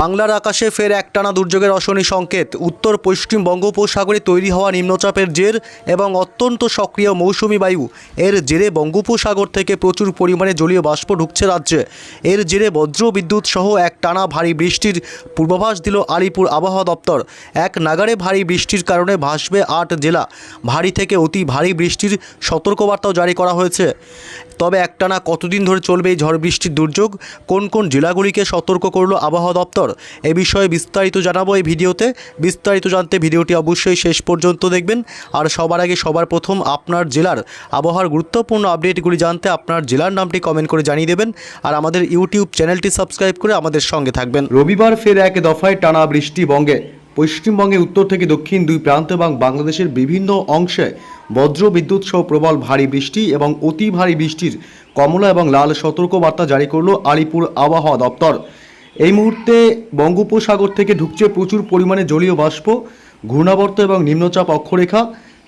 বাংলার আকাশে ফের একটানা দুর্যোগের অশনি সংকেত। উত্তর পশ্চিম বঙ্গোপসাগরে তৈরি হওয়া নিম্নচাপের জের এবং অত্যন্ত সক্রিয় মৌসুমি বায়ু এর জেরে বঙ্গোপসাগর থেকে প্রচুর পরিমাণে জলীয় বাষ্প ঢুকছে রাজ্যে। এর জেরে বজ্র বিদ্যুৎ সহ একটানা ভারী বৃষ্টির পূর্বাভাস দিল আলিপুর আবহাওয়া দপ্তর। এক নাগাড়ে ভারী বৃষ্টির কারণে ভাসবে 8 জেলা। ভারী থেকে অতি ভারী বৃষ্টির সতর্কবার্তাও জারি করা হয়েছে। তবে একটানা কতদিন ধরে চলবে এই ঝড় বৃষ্টির দুর্যোগ, কোন কোন জেলাগুলিকে সতর্ক করল আবহাওয়া দপ্তর, এ বিষয়ে বিস্তারিত জানাবো এই ভিডিওতে। বিস্তারিত জানতে ভিডিওটি অবশ্যই শেষ পর্যন্ত দেখবেন। আর সবার আগে সবার প্রথম আপনার জেলার আবহাওয়ার গুরুত্বপূর্ণ আপডেটগুলি জানতে আপনার জেলার নামটি কমেন্ট করে জানিয়ে দেবেন। আর আমাদের ইউটিউব চ্যানেলটি সাবস্ক্রাইব করে আমাদের সঙ্গে থাকবেন। রবিবার ফের এক দফায় টানা বৃষ্টি বঙ্গে। পশ্চিমবঙ্গে উত্তর থেকে দক্ষিণ দুই প্রান্ত এবং বাংলাদেশের বিভিন্ন অংশে বজ্র বিদ্যুৎ সহ প্রবল ভারী বৃষ্টি এবং অতি ভারী বৃষ্টির কমলা এবং লাল সতর্কবার্তা জারি করল আলিপুর আবহাওয়া দপ্তর। এই মুহূর্তে বঙ্গোপসাগর থেকে ঢুকছে প্রচুর পরিমাণে জলীয় বাষ্প, ঘূর্ণাবর্ত এবং নিম্নচাপ অক্ষরেখা,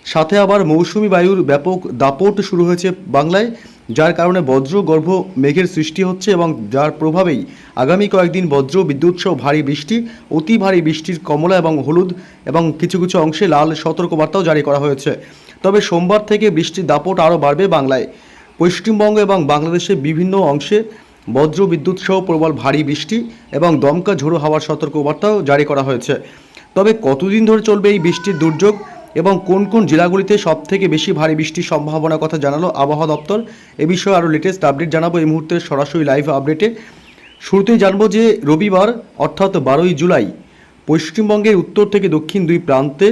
সাথে আবার মৌসুমি বায়ুর ব্যাপক দাপট শুরু হয়েছে বাংলায়, যার কারণে বজ্রগর্ভ মেঘের সৃষ্টি হচ্ছে এবং যার প্রভাবেই আগামী কয়েকদিন বজ্র বিদ্যুৎ সহ ভারী বৃষ্টি, অতি ভারী বৃষ্টির কমলা এবং হলুদ এবং কিছু কিছু অংশে লাল সতর্কবার্তাও জারি করা হয়েছে। তবে সোমবার থেকে বৃষ্টির দাপট আরও বাড়বে বাংলায়। পশ্চিমবঙ্গ এবং বাংলাদেশের বিভিন্ন অংশে বজ্র বিদ্যুৎ সহ প্রবল ভারী বৃষ্টি এবং দমকা ঝোড়ো হাওয়ার সতর্কবার্তাও জারি করা হয়েছে। তবে কতদিন ধরে চলবে এই বৃষ্টির দুর্যোগ এবং কোন কোন জেলাগুলিতে সবথেকে বেশি ভারী বৃষ্টির সম্ভাবনার কথা জানালো আবহাওয়া দপ্তর, এ বিষয়ে আরও লেটেস্ট আপডেট জানাবো এই মুহূর্তে সরাসরি লাইভ আপডেটে। শুরুতেই জানবো যে রবিবার অর্থাৎ 12ই জুলাই পশ্চিমবঙ্গের উত্তর থেকে দক্ষিণ দুই প্রান্তে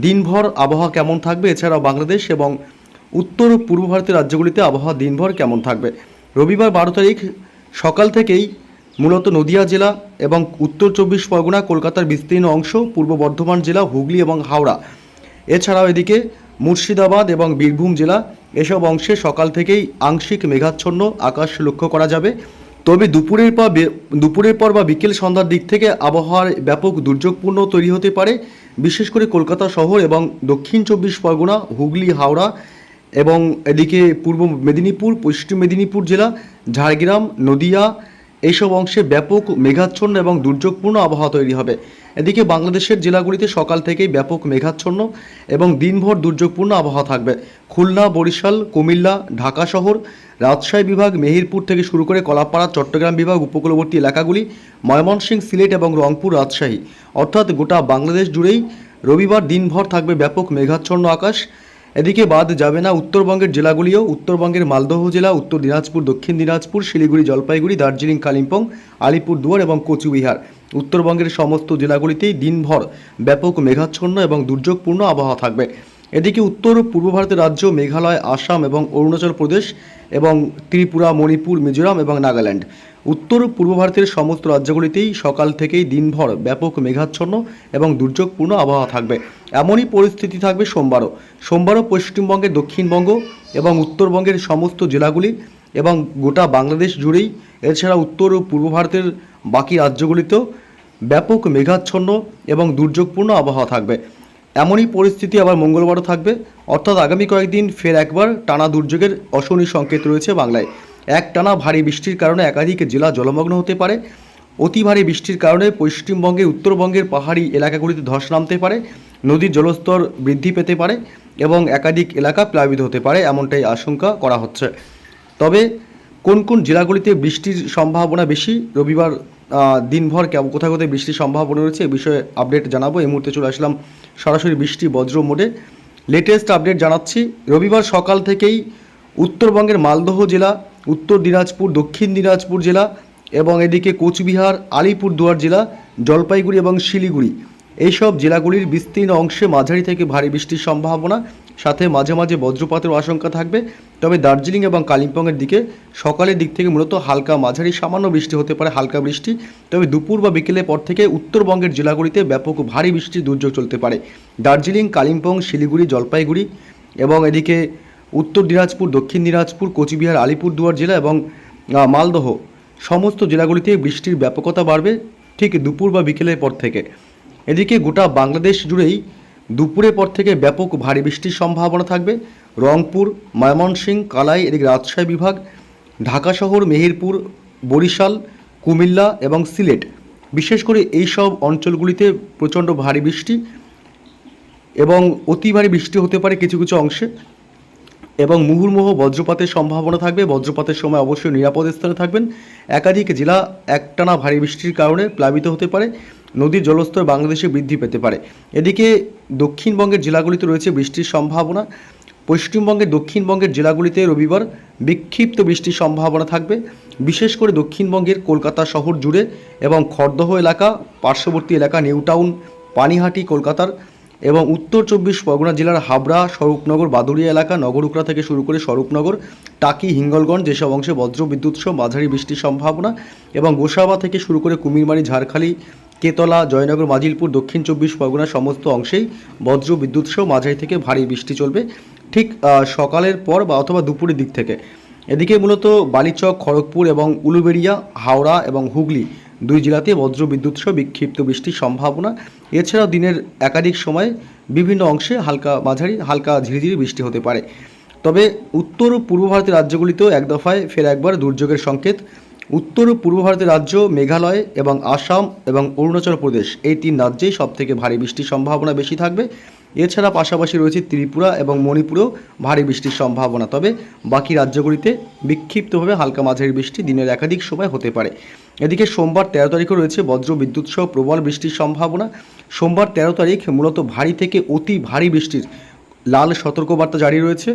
দিনভর আবহাওয়া কেমন থাকবে, এছাড়াও বাংলাদেশ এবং উত্তর ও পূর্ব ভারতের রাজ্যগুলিতে আবহাওয়া দিনভর কেমন থাকবে। রবিবার 12 তারিখ সকাল থেকেই মূলত নদিয়া জেলা এবং উত্তর 24 পরগনা, কলকাতার বিস্তীর্ণ অংশ, পূর্ব বর্ধমান জেলা, হুগলি এবং হাওড়া, এছাড়াও এদিকে মুর্শিদাবাদ এবং বীরভূম জেলা, এসব অংশে সকাল থেকেই আংশিক মেঘাচ্ছন্ন আকাশ লক্ষ্য করা যাবে। তবে দুপুরের পর বা বিকেল সন্ধ্যার দিক থেকে আবহাওয়ার ব্যাপক দুর্যোগপূর্ণ তৈরি হতে পারে, বিশেষ করে কলকাতা শহর এবং দক্ষিণ 24 পরগনা, হুগলি, হাওড়া এবং এদিকে পূর্ব মেদিনীপুর, পশ্চিম মেদিনীপুর জেলা, ঝাড়গ্রাম, নদিয়া, এইসব অংশে ব্যাপক মেঘাচ্ছন্ন এবং দুর্যোগপূর্ণ আবহাওয়া তৈরি হবে। এদিকে বাংলাদেশের জেলাগুলিতে সকাল থেকেই ব্যাপক মেঘাচ্ছন্ন এবং দিনভর দুর্যোগপূর্ণ আবহাওয়া থাকবে। খুলনা, বরিশাল, কুমিল্লা, ঢাকা শহর, রাজশাহী বিভাগ, মেহেরপুর থেকে শুরু করে কলাপাড়া, চট্টগ্রাম বিভাগ, উপকূলবর্তী এলাকাগুলি, ময়মনসিংহ, সিলেট এবং রংপুর, রাজশাহী, অর্থাৎ গোটা বাংলাদেশ জুড়েই রবিবার দিনভর থাকবে ব্যাপক মেঘাচ্ছন্ন আকাশ। এদিকে বাদ যাবে না উত্তরবঙ্গের জেলাগুলিও। উত্তরবঙ্গের মালদহ জেলা, উত্তর দিনাজপুর, দক্ষিণ দিনাজপুর, শিলিগুড়ি, জলপাইগুড়ি, দার্জিলিং, কালিম্পং, আলিপুরদুয়ার এবং কোচবিহার, উত্তরবঙ্গের সমস্ত জেলাগুলিতেই দিনভর ব্যাপক মেঘাচ্ছন্ন এবং দুর্যোগপূর্ণ আবহাওয়া থাকবে। এদিকে উত্তর পূর্ব ভারতের রাজ্য মেঘালয়, আসাম এবং অরুণাচল প্রদেশ এবং ত্রিপুরা, মণিপুর, মিজোরাম এবং নাগাল্যান্ড, উত্তর পূর্ব ভারতের সমস্ত রাজ্যগুলিতেই সকাল থেকেই দিনভর ব্যাপক মেঘাচ্ছন্ন এবং দুর্যোগপূর্ণ আবহাওয়া থাকবে। এমনই পরিস্থিতি থাকবে সোমবারও পশ্চিমবঙ্গের দক্ষিণবঙ্গ এবং উত্তরবঙ্গের সমস্ত জেলাগুলি এবং গোটা বাংলাদেশ জুড়েই, এছাড়া উত্তর ও পূর্ব ভারতের বাকি রাজ্যগুলিতেও ব্যাপক মেঘাচ্ছন্ন এবং দুর্যোগপূর্ণ আবহাওয়া থাকবে। এমনই পরিস্থিতি আবার মঙ্গলবারও থাকবে, অর্থাৎ আগামী কয়েকদিন ফের একবার টানা দুর্যোগের অশনি সংকেত রয়েছে বাংলায়। এক টানা ভারী বৃষ্টির কারণে একাধিক জেলা জলমগ্ন হতে পারে। অতি ভারী বৃষ্টির কারণে পশ্চিমবঙ্গের উত্তরবঙ্গের পাহাড়ি এলাকাগুলিতে ধস নামতে পারে, নদীর জলস্তর বৃদ্ধি পেতে পারে এবং একাধিক এলাকা প্লাবিত হতে পারে, এমনটাই আশঙ্কা করা হচ্ছে। তবে কোন কোন জেলাগুলিতে বৃষ্টির সম্ভাবনা বেশি, রবিবার দিনভর কোথায় কোথায় বৃষ্টির সম্ভাবনা রয়েছে, এ বিষয়ে আপডেট জানাবো। এই মুহূর্তে চলে আসলাম সরাসরি বৃষ্টি বজ্র মোডে। লেটেস্ট আপডেট জানাচ্ছি। রবিবার সকাল থেকেই উত্তরবঙ্গের মালদহ জেলা, উত্তর দিনাজপুর, দক্ষিণ দিনাজপুর জেলা এবং এদিকে কোচবিহার, আলিপুরদুয়ার জেলা, জলপাইগুড়ি এবং শিলিগুড়ি, এইসব জেলাগুলির বিস্তীর্ণ অংশে মাঝারি থেকে ভারী বৃষ্টির সম্ভাবনা, সাথে মাঝে মাঝে বজ্রপাতের আশঙ্কা থাকবে। তবে দার্জিলিং এবং কালিম্পংয়ের দিকে সকালের দিক থেকে মূলত হালকা মাঝারি সামান্য বৃষ্টি হতে পারে, হালকা বৃষ্টি। তবে দুপুর বা বিকেলের পর থেকে উত্তরবঙ্গের জেলাগুলিতে ব্যাপক ভারী বৃষ্টির দুর্যোগ চলতে পারে। দার্জিলিং, কালিম্পং, শিলিগুড়ি, জলপাইগুড়ি এবং এদিকে উত্তর দিনাজপুর, দক্ষিণ দিনাজপুর, কোচবিহার, আলিপুরদুয়ার জেলা এবং মালদহ, সমস্ত জেলাগুলিতে বৃষ্টির ব্যাপকতা বাড়বে ঠিক দুপুর বা বিকেলের পর থেকে। এদিকে গোটা বাংলাদেশ জুড়েই দুপুরের পর থেকে ব্যাপক ভারী বৃষ্টির সম্ভাবনা থাকবে। রংপুর, ময়মনসিংহ, কালাই, এদিকে রাজশাহী বিভাগ, ঢাকা শহর, মেহেরপুর, বরিশাল, কুমিল্লা এবং সিলেট, বিশেষ করে এই সব অঞ্চলগুলিতে প্রচণ্ড ভারী বৃষ্টি এবং অতি ভারী বৃষ্টি হতে পারে কিছু কিছু অংশে, এবং মুহুর্মুহ বজ্রপাতের সম্ভাবনা থাকবে। বজ্রপাতের সময় অবশ্যই নিরাপদ স্থানে থাকবেন। একাধিক জেলা একটানা ভারী বৃষ্টির কারণে প্লাবিত হতে পারে, নদীর জলস্তর বাংলাদেশে বৃদ্ধি পেতে পারে। এদিকে দক্ষিণবঙ্গের জেলাগুলিতে রয়েছে বৃষ্টির সম্ভাবনা। পশ্চিমবঙ্গের দক্ষিণবঙ্গের জেলাগুলিতে রবিবার বিক্ষিপ্ত বৃষ্টির সম্ভাবনা থাকবে, বিশেষ করে দক্ষিণবঙ্গের কলকাতা শহর জুড়ে এবং খড়দহ এলাকা, পার্শ্ববর্তী এলাকা নিউ টাউন, পানিহাটি কলকাতার, এবং উত্তর 24 পরগনা জেলার হাবড়া, স্বরূপনগর, বাদুড়িয়া এলাকা, নগরুকড়া থেকে শুরু করে স্বরূপনগর, টাকি, হিঙ্গলগঞ্জ যেসব অংশে বজ্র বিদ্যুৎ সহ মাঝারি বৃষ্টির সম্ভাবনা, এবং গোসাবা থেকে শুরু করে কুমিরমারি, ঝাড়খালি, কেতলা, জয়নগর, মাজিলপুর, দক্ষিণ 24 পরগনার সমস্ত অংশেই বজ্র বিদ্যুৎ সহ মাঝারি থেকে ভারী বৃষ্টি চলবে ঠিক সকালের পর বা অথবা দুপুরের দিক থেকে। এদিকে মূলত বালিচক, খড়গপুর এবং উলুবেড়িয়া, হাওড়া এবং হুগলি দুই জেলাতে বজ্র বিদ্যুৎ সহ বিক্ষিপ্ত বৃষ্টির সম্ভাবনা। এছাড়াও দিনের একাধিক সময় বিভিন্ন অংশে হালকা মাঝারি হালকা ঝিরিঝিরি বৃষ্টি হতে পারে। তবে উত্তর ও পূর্ব ভারতের রাজ্যগুলিতেও এক দফায় ফের একবার দুর্যোগের সংকেত। উত্তর ও পূর্ব ভারতের রাজ্য মেঘালয় এবং আসাম এবং অরুণাচল প্রদেশ, এই তিন রাজ্যেই সবথেকে ভারী বৃষ্টির সম্ভাবনা বেশি থাকবে। এছাড়া পাশাপাশি রয়েছে ত্রিপুরা এবং মণিপুরেও ভারী বৃষ্টির সম্ভাবনা। তবে বাকি রাজ্যগুলিতে বিক্ষিপ্তভাবে হালকা মাঝারি বৃষ্টি দিনের একাধিক সময় হতে পারে। এদিকে সোমবার 13 তারিখও রয়েছে বজ্র বিদ্যুৎ সহ প্রবল বৃষ্টির সম্ভাবনা। সোমবার 13 তারিখ মূলত ভারী থেকে অতি ভারী বৃষ্টির লাল সতর্কবার্তা জারি রয়েছে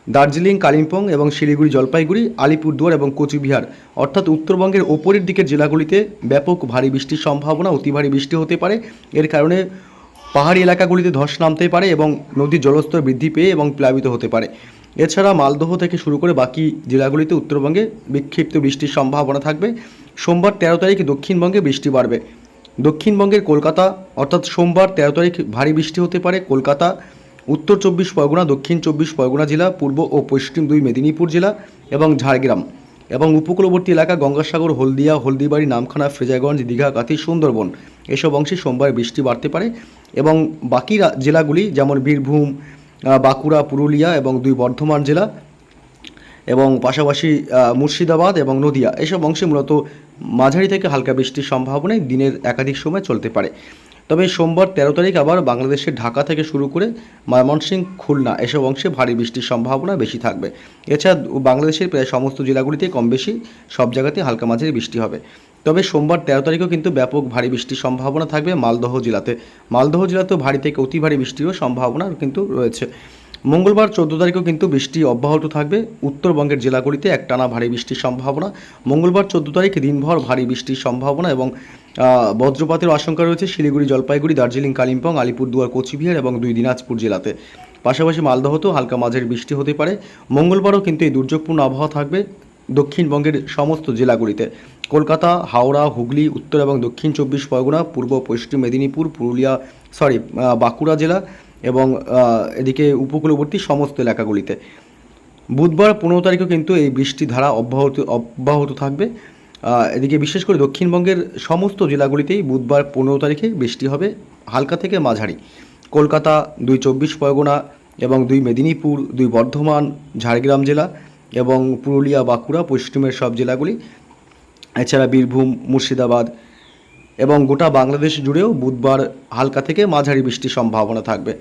দার্জিলিং, কালিম্পং এবং শিলিগুড়ি, জলপাইগুড়ি, আলিপুরদুয়ার এবং কোচবিহার, অর্থাৎ উত্তরবঙ্গের ওপরের দিকের জেলাগুলিতে ব্যাপক ভারী বৃষ্টির সম্ভাবনা, অতি ভারী বৃষ্টি হতে পারে। এর কারণে পাহাড়ি এলাকাগুলিতে ধস নামতে পারে এবং নদীর জলস্তর বৃদ্ধি পেয়ে এবং প্লাবিত হতে পারে। এছাড়া মালদহ থেকে শুরু করে বাকি জেলাগুলিতে উত্তরবঙ্গে বিক্ষিপ্ত বৃষ্টির সম্ভাবনা থাকবে। সোমবার 13 তারিখ দক্ষিণবঙ্গে বৃষ্টি বাড়বে। দক্ষিণবঙ্গের কলকাতা, অর্থাৎ সোমবার 13 তারিখ ভারী বৃষ্টি হতে পারে কলকাতা, উত্তর 24 পরগনা, দক্ষিণ 24 পরগনা জেলা, পূর্ব ও পশ্চিম দুই মেদিনীপুর জেলা এবং ঝাড়গ্রাম, এবং উপকূলবর্তী এলাকা গঙ্গাসাগর, হলদিয়া, হলদিবাড়ি, নামখানা, ফ্রেজারগঞ্জ, দীঘা, কাথি, সুন্দরবন এসব অংশে সোমবার বৃষ্টি বাড়তে পারে। এবং বাকি জেলাগুলি যেমন বীরভূম, বাঁকুড়া, পুরুলিয়া এবং দুই বর্ধমান জেলা এবং পাশাপাশি মুর্শিদাবাদ এবং নদিয়া এসব অংশে মূলত মাঝারি থেকে হালকা বৃষ্টির সম্ভাবনায় দিনের একাধিক সময় চলতে পারে। তবে সোমবার 13 তারিখ আবার বাংলাদেশের ঢাকা থেকে শুরু করে ময়মনসিংহ, খুলনা এসব অংশে ভারী বৃষ্টির সম্ভাবনা বেশি থাকবে। এছাড়া বাংলাদেশের প্রায় সমস্ত জেলাগুলিতে কম বেশি সব জায়গাতে হালকা মাঝারি বৃষ্টি হবে। তবে সোমবার 13 তারিখেও কিন্তু ব্যাপক ভারী বৃষ্টির সম্ভাবনা থাকবে মালদহ জেলাতে। মালদহ জেলাতেও ভারী থেকে অতি ভারী বৃষ্টিরও সম্ভাবনা কিন্তু রয়েছে। মঙ্গলবার 14 তারিখেও কিন্তু বৃষ্টি অব্যাহত থাকবে উত্তরবঙ্গের জেলাগুলিতে একটানা ভারী বৃষ্টির সম্ভাবনা। মঙ্গলবার 14 তারিখ দিনভর ভারী বৃষ্টির সম্ভাবনা এবং বজ্রপাতের আশঙ্কা রয়েছে শিলিগুড়ি, জলপাইগুড়ি, দার্জিলিং, কালিম্পং, আলিপুরদুয়ার, কোচবিহার এবং দুই দিনাজপুর জেলাতে। পাশাপাশি মালদহতেও হালকা মাঝারি বৃষ্টি হতে পারে। মঙ্গলবারও কিন্তু এই দুর্যোগপূর্ণ আবহাওয়া থাকবে দক্ষিণবঙ্গের সমস্ত জেলাগুলিতে। কলকাতা, হাওড়া, হুগলি, উত্তর এবং দক্ষিণ 24 পরগনা, পূর্ব পশ্চিম মেদিনীপুর, বাঁকুড়া জেলা এবং এদিকে উপকূলবর্তী সমস্ত এলাকাগুলিতে। বুধবার 15 তারিখেও কিন্তু এই বৃষ্টির ধারা অব্যাহত থাকবে। এদিকে বিশেষ করে দক্ষিণবঙ্গের সমস্ত জেলাগুলিতেই বুধবার 15 তারিখে বৃষ্টি হবে হালকা থেকে মাঝারি। কলকাতা, দুই 24 পরগনা এবং দুই মেদিনীপুর, দুই বর্ধমান, ঝাড়গ্রাম জেলা এবং পুরুলিয়া, বাঁকুড়া, পশ্চিমের সব জেলাগুলি, এছাড়া বীরভূম, মুর্শিদাবাদ এবং গোটা বাংলাদেশ জুড়েও বুধবার হালকা থেকে মাঝারি বৃষ্টির সম্ভাবনা থাকবে।